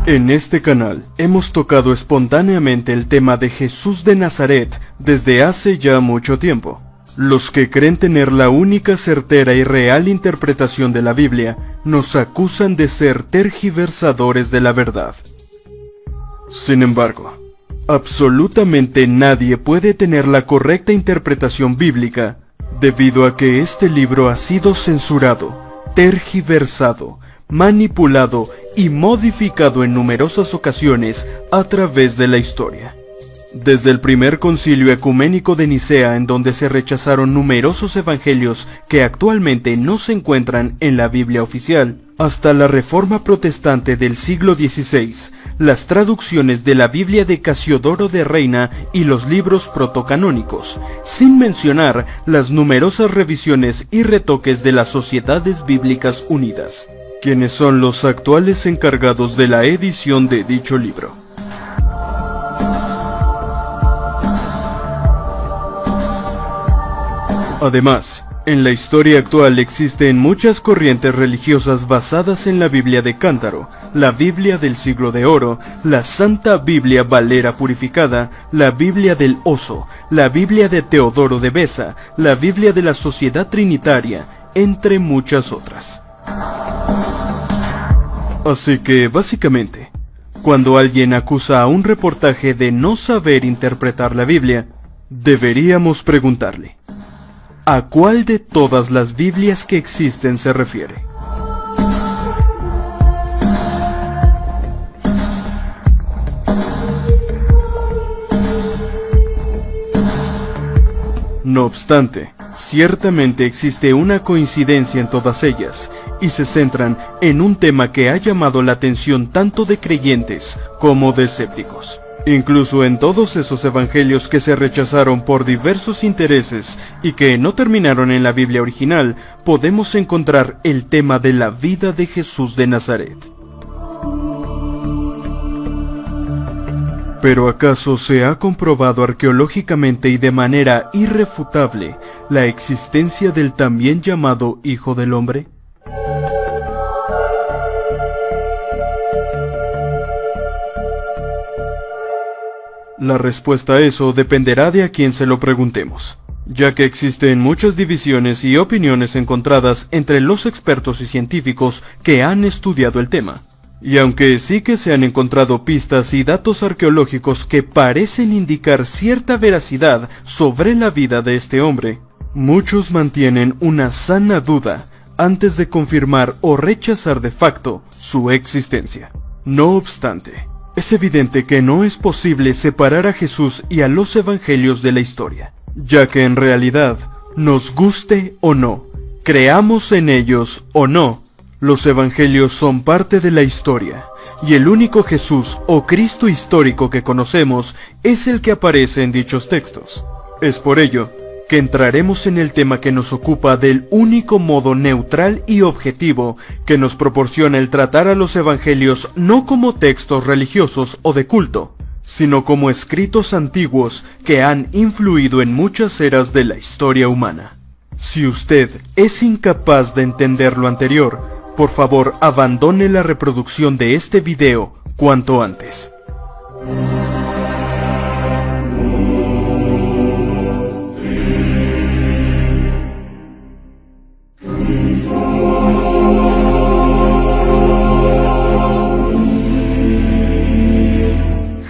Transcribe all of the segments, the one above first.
En este canal hemos tocado espontáneamente el tema de Jesús de Nazaret desde hace ya mucho tiempo. Los que creen tener la única certera y real interpretación de la Biblia nos acusan de ser tergiversadores de la verdad. Sin embargo, absolutamente nadie puede tener la correcta interpretación bíblica debido a que este libro ha sido censurado, tergiversado, manipulado y modificado en numerosas ocasiones a través de la historia. Desde el primer concilio ecuménico de Nicea, en donde se rechazaron numerosos evangelios que actualmente no se encuentran en la Biblia oficial, hasta la Reforma Protestante del siglo XVI, las traducciones de la Biblia de Casiodoro de Reina y los libros protocanónicos, sin mencionar las numerosas revisiones y retoques de las Sociedades Bíblicas Unidas, quienes son los actuales encargados de la edición de dicho libro. Además, en la historia actual existen muchas corrientes religiosas basadas en la Biblia de Cántaro, la Biblia del Siglo de Oro, la Santa Biblia Valera Purificada, la Biblia del Oso, la Biblia de Teodoro de Beza, la Biblia de la Sociedad Trinitaria, entre muchas otras. Así que, básicamente, cuando alguien acusa a un reportaje de no saber interpretar la Biblia, deberíamos preguntarle: ¿a cuál de todas las Biblias que existen se refiere? No obstante, ciertamente existe una coincidencia en todas ellas, y se centran en un tema que ha llamado la atención tanto de creyentes como de escépticos. Incluso en todos esos evangelios que se rechazaron por diversos intereses y que no terminaron en la Biblia original, podemos encontrar el tema de la vida de Jesús de Nazaret. ¿Pero acaso se ha comprobado arqueológicamente y de manera irrefutable la existencia del también llamado Hijo del Hombre? La respuesta a eso dependerá de a quién se lo preguntemos, ya que existen muchas divisiones y opiniones encontradas entre los expertos y científicos que han estudiado el tema. Y aunque sí que se han encontrado pistas y datos arqueológicos que parecen indicar cierta veracidad sobre la vida de este hombre, muchos mantienen una sana duda antes de confirmar o rechazar de facto su existencia. No obstante, es evidente que no es posible separar a Jesús y a los evangelios de la historia, ya que en realidad, nos guste o no, creamos en ellos o no, los evangelios son parte de la historia, y el único Jesús o Cristo histórico que conocemos es el que aparece en dichos textos. Es por ello que entraremos en el tema que nos ocupa del único modo neutral y objetivo que nos proporciona el tratar a los evangelios no como textos religiosos o de culto, sino como escritos antiguos que han influido en muchas eras de la historia humana. Si usted es incapaz de entender lo anterior, por favor abandone la reproducción de este video cuanto antes.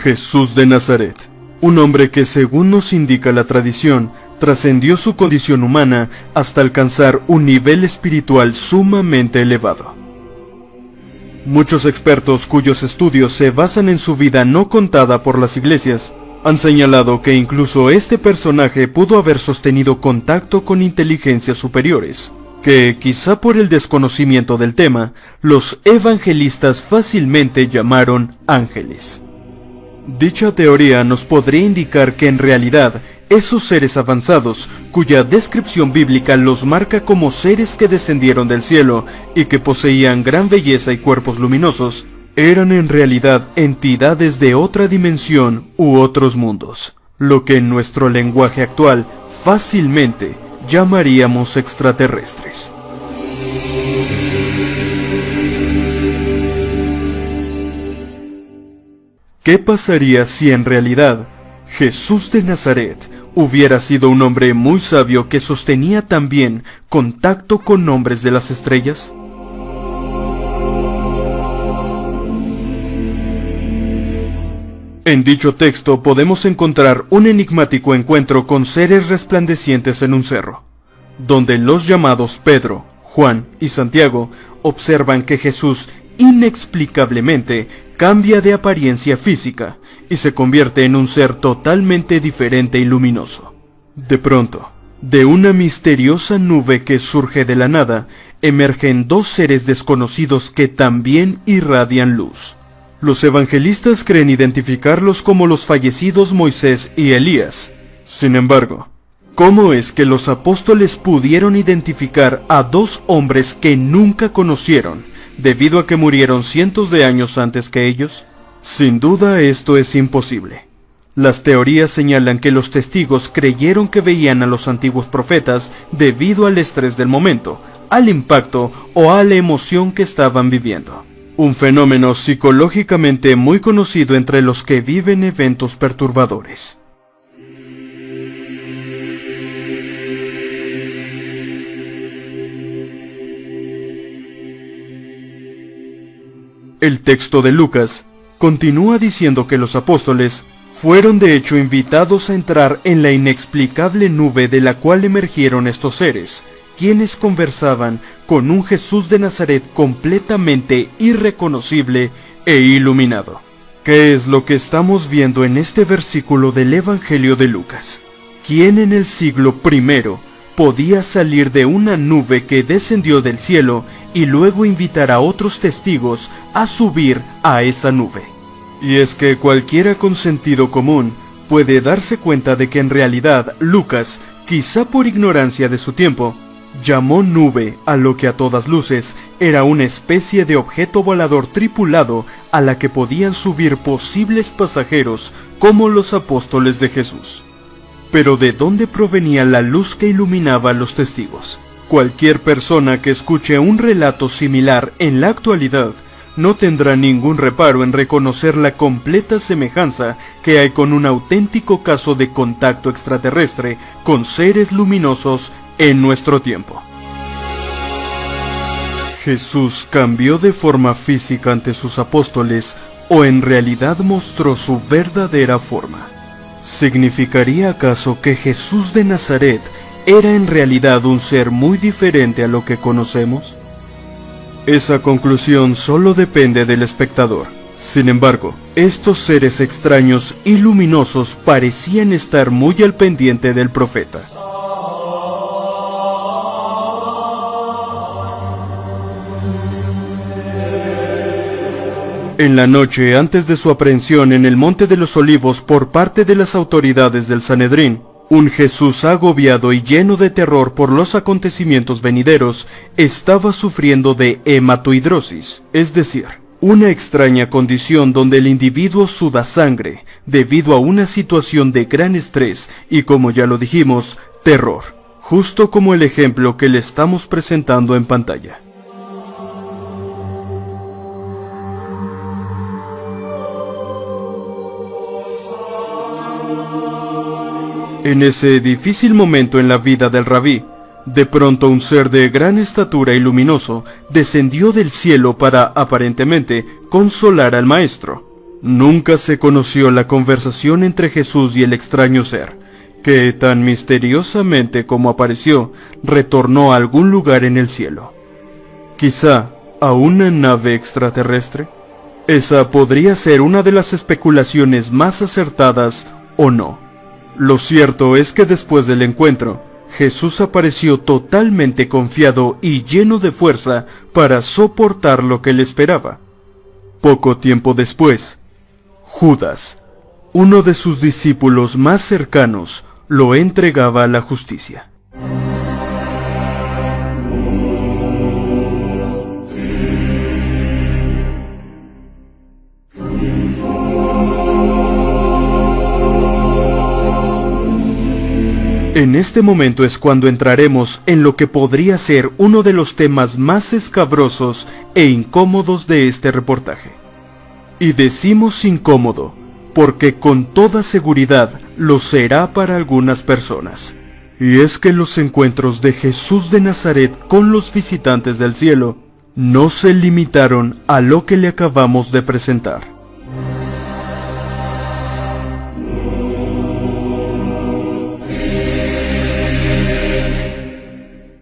Jesús de Nazaret, un hombre que, según nos indica la tradición, trascendió su condición humana hasta alcanzar un nivel espiritual sumamente elevado. Muchos expertos cuyos estudios se basan en su vida no contada por las iglesias, han señalado que incluso este personaje pudo haber sostenido contacto con inteligencias superiores, que, quizá por el desconocimiento del tema, los evangelistas fácilmente llamaron ángeles. Dicha teoría nos podría indicar que en realidad esos seres avanzados, cuya descripción bíblica los marca como seres que descendieron del cielo y que poseían gran belleza y cuerpos luminosos, eran en realidad entidades de otra dimensión u otros mundos, lo que en nuestro lenguaje actual fácilmente llamaríamos extraterrestres. ¿Qué pasaría si en realidad Jesús de Nazaret hubiera sido un hombre muy sabio que sostenía también contacto con hombres de las estrellas? En dicho texto podemos encontrar un enigmático encuentro con seres resplandecientes en un cerro, donde los llamados Pedro, Juan y Santiago observan que Jesús inexplicablemente cambia de apariencia física y se convierte en un ser totalmente diferente y luminoso. De pronto, de una misteriosa nube que surge de la nada, emergen dos seres desconocidos que también irradian luz. Los evangelistas creen identificarlos como los fallecidos Moisés y Elías. Sin embargo, ¿cómo es que los apóstoles pudieron identificar a dos hombres que nunca conocieron, debido a que murieron cientos de años antes que ellos? Sin duda esto es imposible. Las teorías señalan que los testigos creyeron que veían a los antiguos profetas debido al estrés del momento, al impacto o a la emoción que estaban viviendo. Un fenómeno psicológicamente muy conocido entre los que viven eventos perturbadores. El texto de Lucas continúa diciendo que los apóstoles fueron de hecho invitados a entrar en la inexplicable nube de la cual emergieron estos seres, quienes conversaban con un Jesús de Nazaret completamente irreconocible e iluminado. ¿Qué es lo que estamos viendo en este versículo del Evangelio de Lucas? ¿Quién en el siglo I podía salir de una nube que descendió del cielo y luego invitar a otros testigos a subir a esa nube? Y es que cualquiera con sentido común puede darse cuenta de que en realidad Lucas, quizá por ignorancia de su tiempo, llamó nube a lo que a todas luces era una especie de objeto volador tripulado a la que podían subir posibles pasajeros como los apóstoles de Jesús. Pero ¿de dónde provenía la luz que iluminaba a los testigos? Cualquier persona que escuche un relato similar en la actualidad no tendrá ningún reparo en reconocer la completa semejanza que hay con un auténtico caso de contacto extraterrestre con seres luminosos en nuestro tiempo. ¿Jesús cambió de forma física ante sus apóstoles o en realidad mostró su verdadera forma? ¿Significaría acaso que Jesús de Nazaret era en realidad un ser muy diferente a lo que conocemos? Esa conclusión solo depende del espectador. Sin embargo, estos seres extraños y luminosos parecían estar muy al pendiente del profeta. En la noche antes de su aprehensión en el Monte de los Olivos por parte de las autoridades del Sanedrín, un Jesús agobiado y lleno de terror por los acontecimientos venideros estaba sufriendo de hematohidrosis, es decir, una extraña condición donde el individuo suda sangre debido a una situación de gran estrés y, como ya lo dijimos, terror, justo como el ejemplo que le estamos presentando en pantalla. En ese difícil momento en la vida del rabí, de pronto un ser de gran estatura y luminoso descendió del cielo para, aparentemente, consolar al maestro. Nunca se conoció la conversación entre Jesús y el extraño ser, que tan misteriosamente como apareció, retornó a algún lugar en el cielo. Quizá a una nave extraterrestre. Esa podría ser una de las especulaciones más acertadas o no. Lo cierto es que después del encuentro, Jesús apareció totalmente confiado y lleno de fuerza para soportar lo que le esperaba. Poco tiempo después, Judas, uno de sus discípulos más cercanos, lo entregaba a la justicia. En este momento es cuando entraremos en lo que podría ser uno de los temas más escabrosos e incómodos de este reportaje. Y decimos incómodo, porque con toda seguridad lo será para algunas personas. Y es que los encuentros de Jesús de Nazaret con los visitantes del cielo no se limitaron a lo que le acabamos de presentar.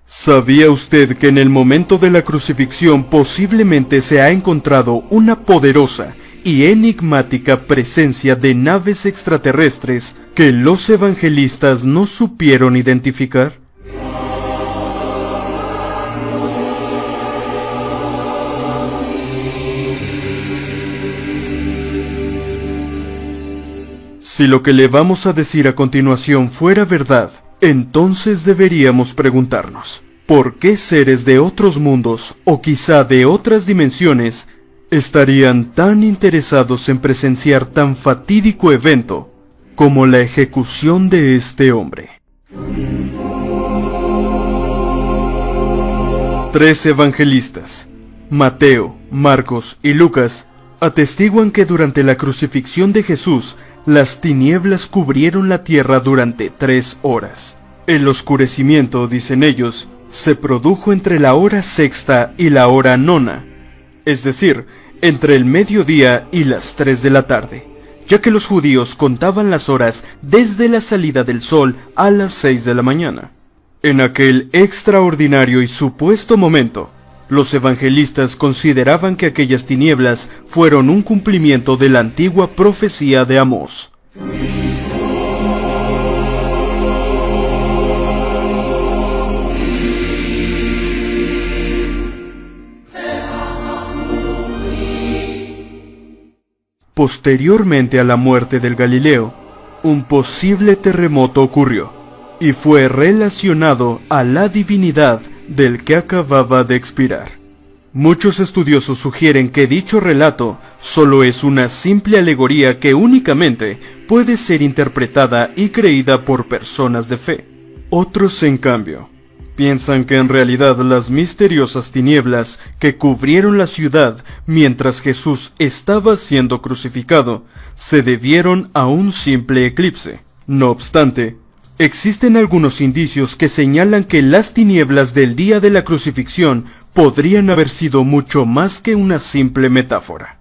¿Sabía usted que en el momento de la crucifixión posiblemente se ha encontrado una poderosa y enigmática presencia de naves extraterrestres que los evangelistas no supieron identificar? Si lo que le vamos a decir a continuación fuera verdad, entonces deberíamos preguntarnos, ¿por qué seres de otros mundos, o quizá de otras dimensiones, estarían tan interesados en presenciar tan fatídico evento como la ejecución de este hombre? 3 evangelistas, Mateo, Marcos y Lucas, atestiguan que durante la crucifixión de Jesús, las tinieblas cubrieron la tierra durante 3 horas. El oscurecimiento, dicen ellos, se produjo entre la hora sexta y la hora nona, es decir, entre el mediodía y las 3 de la tarde, ya que los judíos contaban las horas desde la salida del sol a las 6 de la mañana. En aquel extraordinario y supuesto momento, los evangelistas consideraban que aquellas tinieblas fueron un cumplimiento de la antigua profecía de Amós. Posteriormente a la muerte del Galileo, un posible terremoto ocurrió, y fue relacionado a la divinidad del que acababa de expirar. Muchos estudiosos sugieren que dicho relato solo es una simple alegoría que únicamente puede ser interpretada y creída por personas de fe. Otros, en cambio, piensan que en realidad las misteriosas tinieblas que cubrieron la ciudad mientras Jesús estaba siendo crucificado se debieron a un simple eclipse. No obstante, existen algunos indicios que señalan que las tinieblas del día de la crucifixión podrían haber sido mucho más que una simple metáfora.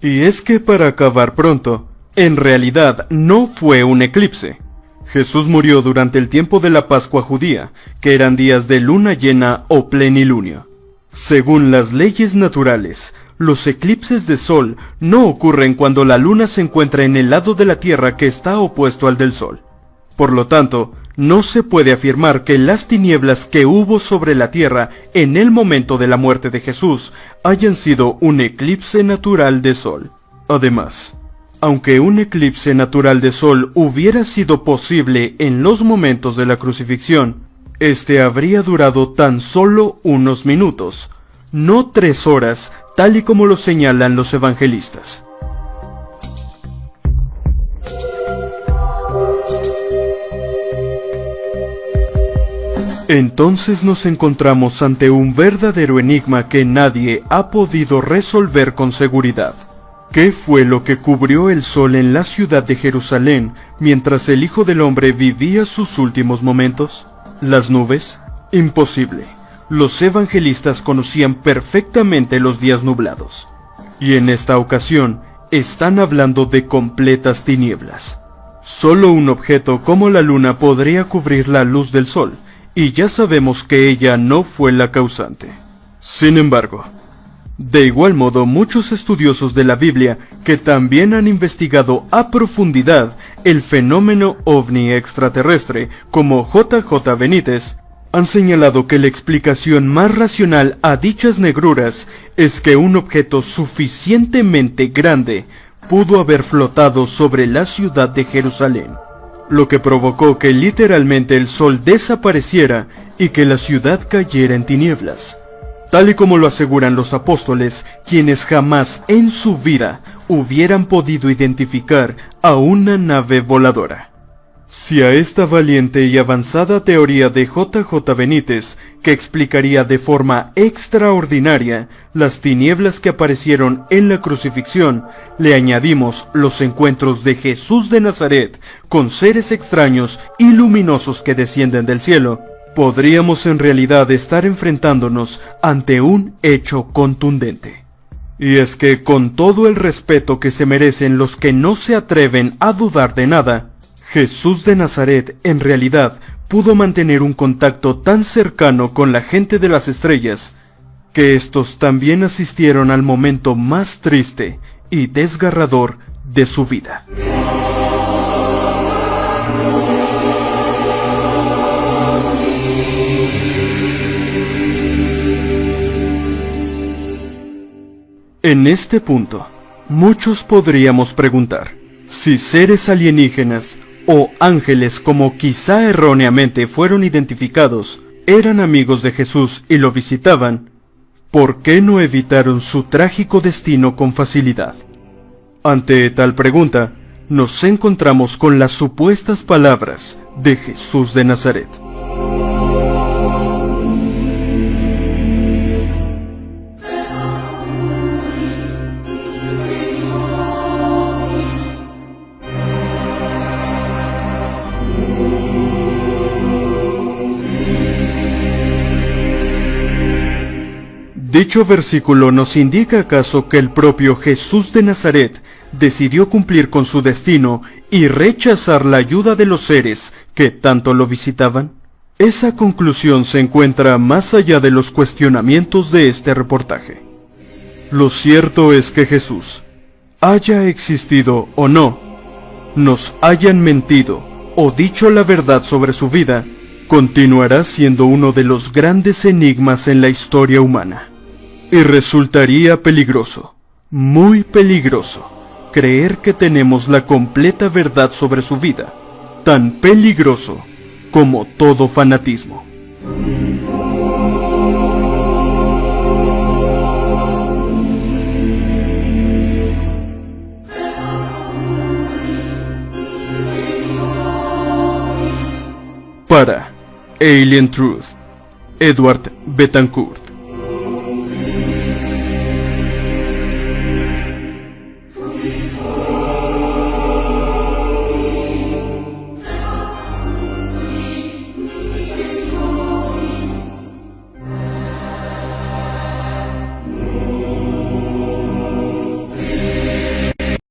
Y es que, para acabar pronto, en realidad no fue un eclipse. Jesús murió durante el tiempo de la Pascua judía, que eran días de luna llena o plenilunio. Según las leyes naturales, los eclipses de sol no ocurren cuando la luna se encuentra en el lado de la Tierra que está opuesto al del sol. Por lo tanto, no se puede afirmar que las tinieblas que hubo sobre la tierra en el momento de la muerte de Jesús hayan sido un eclipse natural de sol. Además, aunque un eclipse natural de sol hubiera sido posible en los momentos de la crucifixión, este habría durado tan solo unos minutos, no 3 horas, tal y como lo señalan los evangelistas. Entonces nos encontramos ante un verdadero enigma que nadie ha podido resolver con seguridad. ¿Qué fue lo que cubrió el sol en la ciudad de Jerusalén mientras el Hijo del Hombre vivía sus últimos momentos? ¿Las nubes? Imposible. Los evangelistas conocían perfectamente los días nublados. Y en esta ocasión, están hablando de completas tinieblas. Solo un objeto como la luna podría cubrir la luz del sol, y ya sabemos que ella no fue la causante. Sin embargo, de igual modo, muchos estudiosos de la Biblia que también han investigado a profundidad el fenómeno ovni extraterrestre, como J.J. Benítez, han señalado que la explicación más racional a dichas negruras es que un objeto suficientemente grande pudo haber flotado sobre la ciudad de Jerusalén, lo que provocó que literalmente el sol desapareciera y que la ciudad cayera en tinieblas, tal y como lo aseguran los apóstoles, quienes jamás en su vida hubieran podido identificar a una nave voladora. Si a esta valiente y avanzada teoría de J.J. Benítez, que explicaría de forma extraordinaria las tinieblas que aparecieron en la crucifixión, le añadimos los encuentros de Jesús de Nazaret con seres extraños y luminosos que descienden del cielo, podríamos en realidad estar enfrentándonos ante un hecho contundente. Y es que, con todo el respeto que se merecen los que no se atreven a dudar de nada, Jesús de Nazaret en realidad pudo mantener un contacto tan cercano con la gente de las estrellas, que estos también asistieron al momento más triste y desgarrador de su vida. En este punto, muchos podríamos preguntar, si seres alienígenas o ángeles, como quizá erróneamente fueron identificados, eran amigos de Jesús y lo visitaban, ¿por qué no evitaron su trágico destino con facilidad? Ante tal pregunta, nos encontramos con las supuestas palabras de Jesús de Nazaret. ¿Dicho versículo nos indica acaso que el propio Jesús de Nazaret decidió cumplir con su destino y rechazar la ayuda de los seres que tanto lo visitaban? Esa conclusión se encuentra más allá de los cuestionamientos de este reportaje. Lo cierto es que Jesús, haya existido o no, nos hayan mentido o dicho la verdad sobre su vida, continuará siendo uno de los grandes enigmas en la historia humana. Y resultaría peligroso, muy peligroso, creer que tenemos la completa verdad sobre su vida, tan peligroso como todo fanatismo. Para Alien Truth, Edward Betancourt.